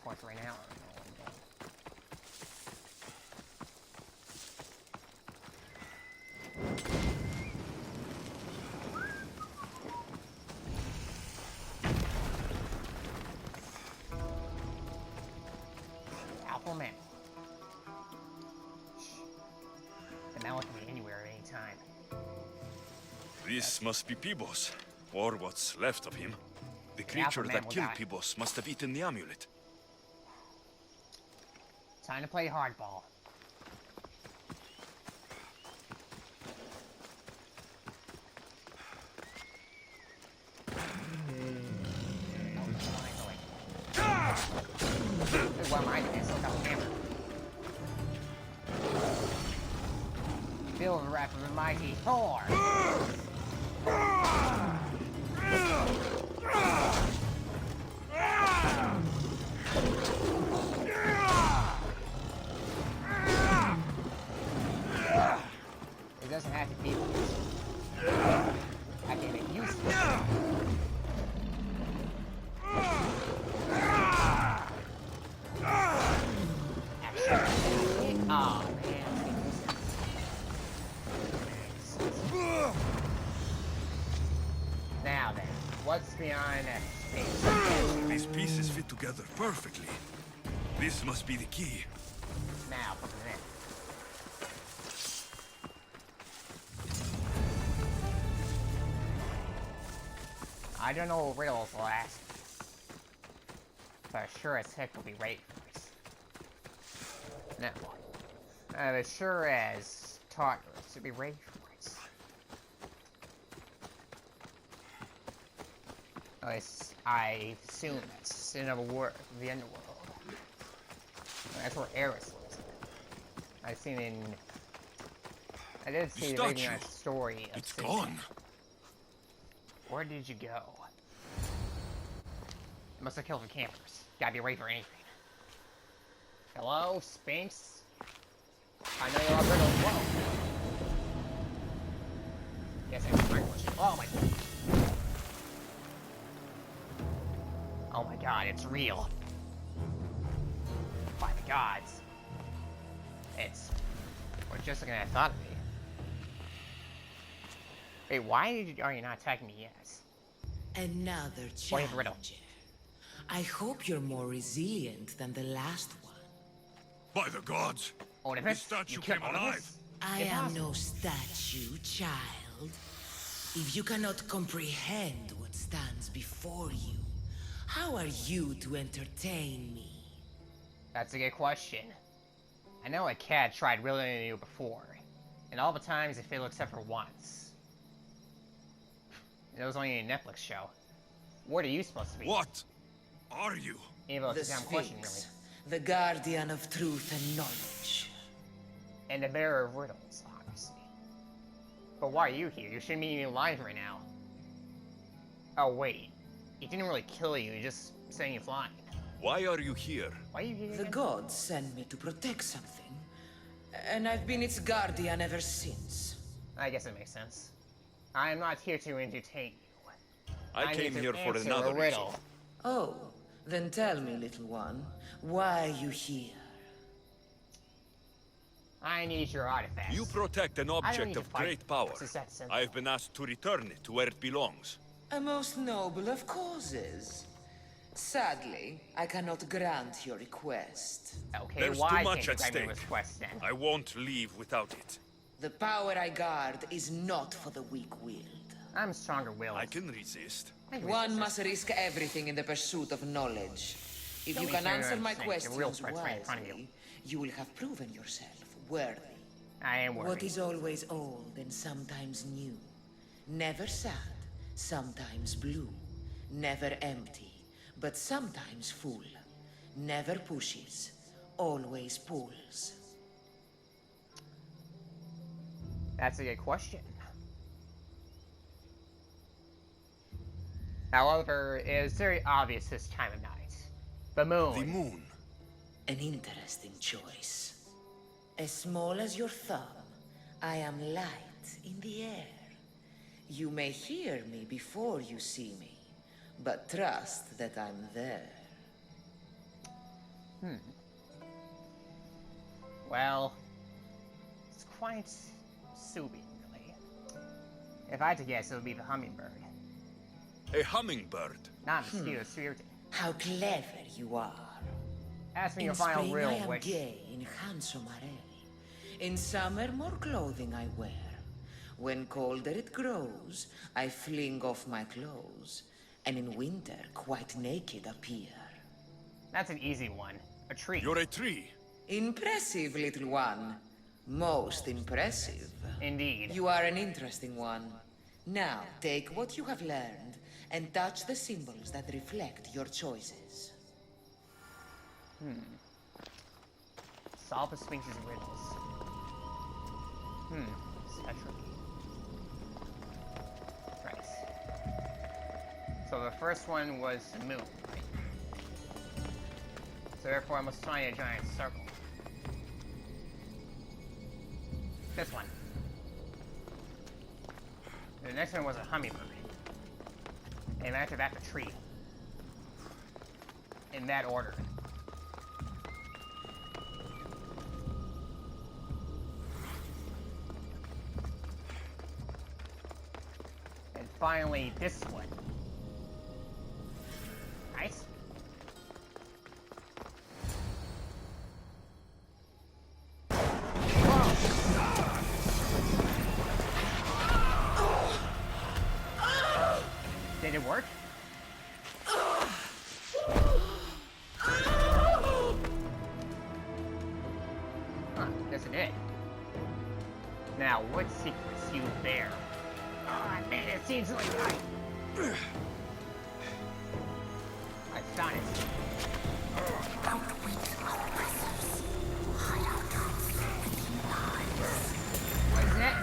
points right now. Apple Man. The man can be anywhere at any time. This must be Pibos, or what's left of him. The creature that killed Pibos must have eaten the amulet. Time to play hardball. What am I doing? I still got a hammer. Feel the wrath of the mighty Thor. It doesn't have to be. I can make use of it. Oh man. Now then, what's beyond that space? These pieces fit together perfectly. This must be the key. Now, put it in. I don't know what riddles will ask, but sure as heck will be ready for us. Now, but sure as toddlers to be ready for us. At least I assume that's another word of the underworld. That's where Eris lives. I've seen in. I did see the reading that story of It's gone. Where did you go? Must have killed the campers. Gotta be ready for anything. Hello, Sphinx? I know you're already whoa. Guess that's my question. Oh my god. Oh my god, it's real. By the gods. It's just looking at I thought of me. Wait, why are you not attacking me yet? Another challenge. I hope you're more resilient than the last one. By the gods! Oedipus? This statue came alive! I am no statue, child. If you cannot comprehend what stands before you, how are you to entertain me? That's a good question. I know a cat tried reeling you before, and all the times it failed except for once. It was only a Netflix show. What are you supposed to be? What are you? Eva, The it's a damn question, really. Sphinx, the guardian of truth and knowledge. And the bearer of riddles, obviously. But why are you here? You shouldn't be alive right now. Oh, wait. He didn't really kill you, he just sent you flying. Why are you here? Why are you here The again? gods sent me to protect something, and I've been its guardian ever since. I guess it makes sense. I am not here to entertain you. I came need to here for answer another a riddle. reason. Oh, then tell me, little one, why are you here? I need your artifacts. You protect an I don't object need to of fight. great power. It's just that simple. I've been asked to return it to where it belongs. A most noble of causes. Sadly, I cannot grant your request. Okay, There's why too much can't at you grant me stake. this quest then? I won't leave without it. The power I guard is not for the weak-willed. I'm stronger-willed. I can resist. One must risk everything in the pursuit of knowledge. If you can answer my questions wisely, you will have proven yourself worthy. I am worried. What is always old and sometimes new. Never sad, sometimes blue. Never empty, but sometimes full. Never pushes, always pulls. That's a good question. However, it is very obvious this time of night. The moon. The moon. An interesting choice. As small as your thumb, I am light in the air. You may hear me before you see me, but trust that I'm there. Well, it's quite soothing, really. If I had to guess, it would be the hummingbird. A hummingbird. Not mosquito, spirit. How clever you are. Ask me your In final spring real I am wish. gay in handsome array. In summer more clothing I wear. When colder it grows, I fling off my clothes. And in winter quite naked appear. That's an easy one. A tree. You're a tree. Impressive, little one. Most impressive. Indeed. You are an interesting one. Now, take what you have learned and touch the symbols that reflect your choices. Solve the Sphinx's riddles. Special. Right. So the first one was the moon, right? So therefore I must find a giant circle. This one. The next one was a hummingbird. And after that, the tree. In that order. And finally, this one. Nice. Did it work? Huh, guess it did. Now, what secrets you bear? Oh man, it seems like I found it. Outwit our oppressors. Hide our truth within lies. What is that?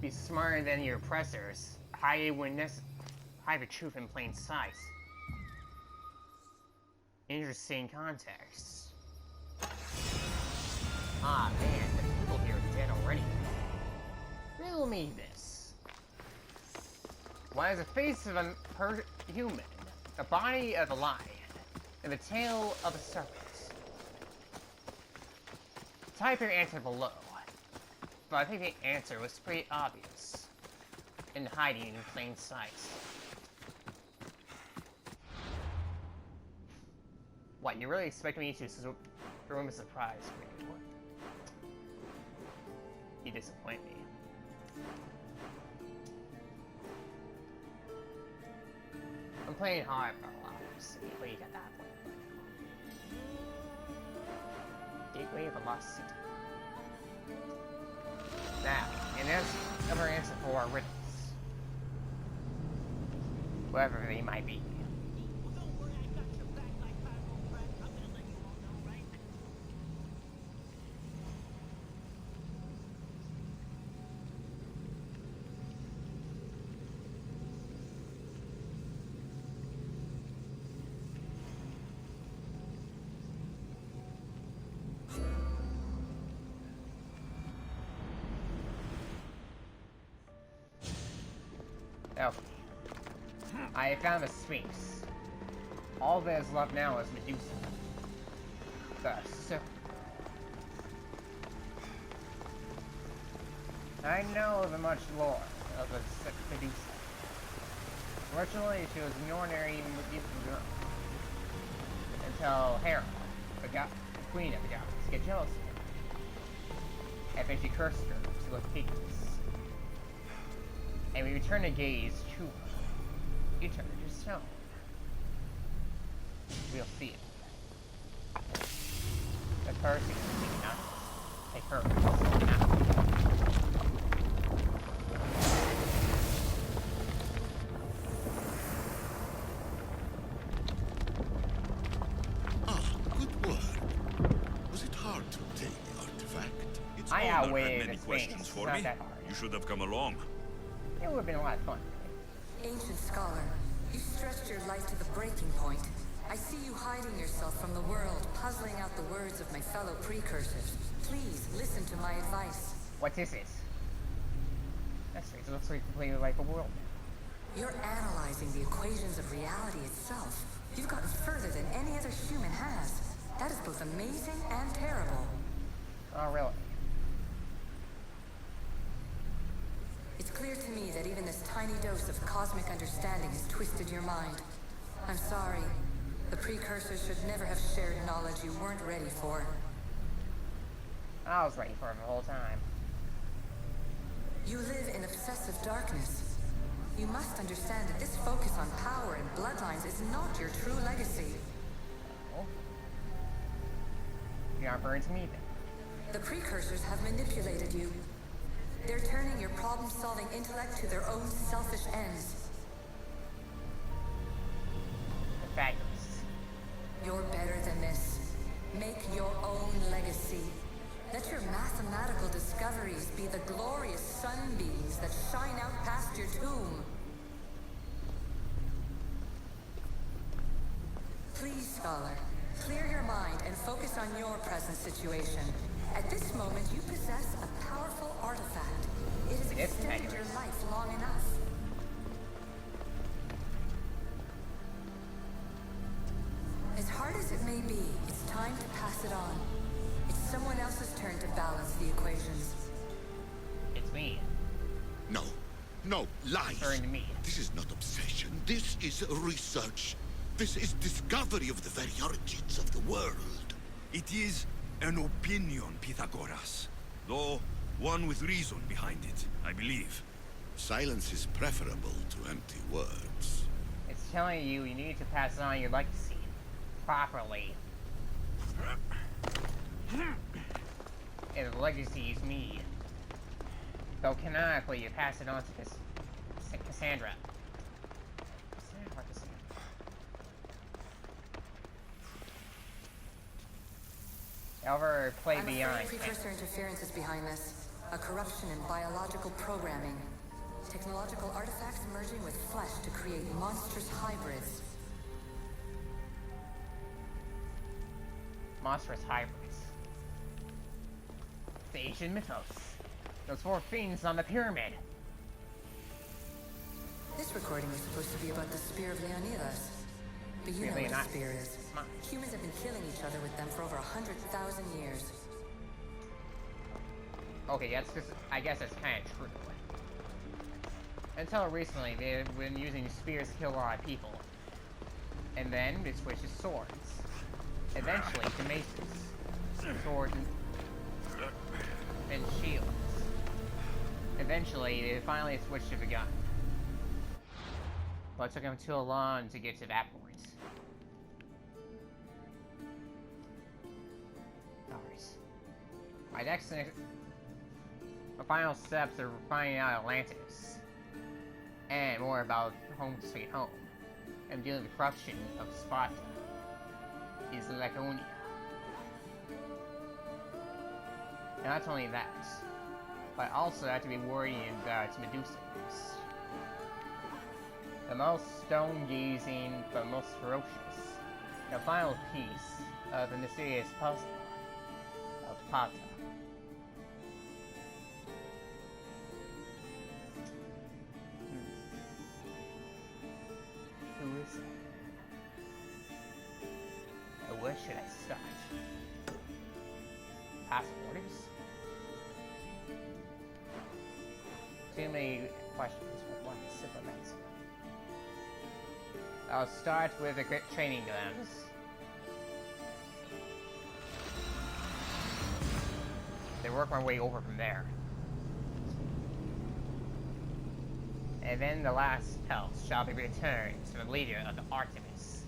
Be smarter than your oppressors. Hide the truth in plain sight. Interesting context. Ah man, the people here are dead already. Riddle me this. Why is the face of a human, the body of a lion, and the tail of a serpent? Type your answer below. But I think the answer was pretty obvious. In hiding in plain sight. What, you really expect me to ruin a surprise for you? You disappoint me. I'm playing hard for a lot, see what you got that for. Gateway of the Lost City. Now, and that's another answer for our riddles. Whatever they might be. Okay. I found the Sphinx. All that is left now is Medusa. The serpent. I know the much lore of the Medusa. Originally, she was an ordinary Medusan girl. Until Hera, the queen of the gods, get jealous of her. And then she cursed her to look hideous. And we return to gaze to her. You turn her to stone. We'll see it. The person is being not take her now. Good work. Was it hard to obtain the artifact? Its I owner outweigh had many the questions Sphinx. for It's not me. that hard. You should have come along. It would have been a lot of fun. Ancient scholar, you stretched your light to the breaking point. I see you hiding yourself from the world, puzzling out the words of my fellow precursors. Please listen to my advice. What is it? That's right, it looks like completely like a world. You're analyzing the equations of reality itself. You've gotten further than any other human has. That is both amazing and terrible. Oh, really? It's clear to me that even this tiny dose of cosmic understanding has twisted your mind. I'm sorry. The precursors should never have shared knowledge you weren't ready for. I was ready for it the whole time. You live in obsessive darkness. You must understand that this focus on power and bloodlines is not your true legacy. Oh. You're not referring to me then. The precursors have manipulated you. They're turning your problem-solving intellect to their own selfish ends. Fabulous. You're better than this. Make your own legacy. Let your mathematical discoveries be the glorious sunbeams that shine out past your tomb. Please, Scholar, clear your mind and focus on your present situation. At this moment, you possess a powerful artifact. It has extended your life long enough. As hard as it may be, it's time to pass it on. It's someone else's turn to balance the equations. It's me. No. No, lies. Referring to me. This is not obsession. This is research. This is discovery of the very origins of the world. It is an opinion, Pythagoras. Though one with reason behind it, I believe. Silence is preferable to empty words. It's telling you you need to pass on your legacy properly. And the legacy is me. Though canonically, you pass it on to Cassandra. Ever play I'm Beyond? afraid precursor interference is behind this. A corruption in biological programming. Technological artifacts merging with flesh to create monstrous hybrids. Monstrous hybrids. The ancient mythos. Those four fiends on the pyramid. This recording is supposed to be about the Spear of Leonidas. But you know Really what a not. spear is. Humans have been killing each other with them for over 100,000 years. Okay, that's just, I guess that's kind of true. Until recently, they've been using spears to kill a lot of people. And then they switched to swords. Eventually to maces. Swords and shields. Eventually, they finally switched to the gun. But it took them too long to get to that point. My next the final steps are finding out Atlantis. And more about Home Sweet Home. And dealing with the corruption of Sparta. Is Laconia. And not only that, but also I have to be worrying about Medusa. The most stone-gazing, but most ferocious. The final piece of the mysterious puzzle of Sparta. Who is it? And where should I start? Past orders? Too many questions for one simple answer. I'll start with the training grounds. Then work my way over from there. And then the last pulse shall be returned to the leader of the Artemis.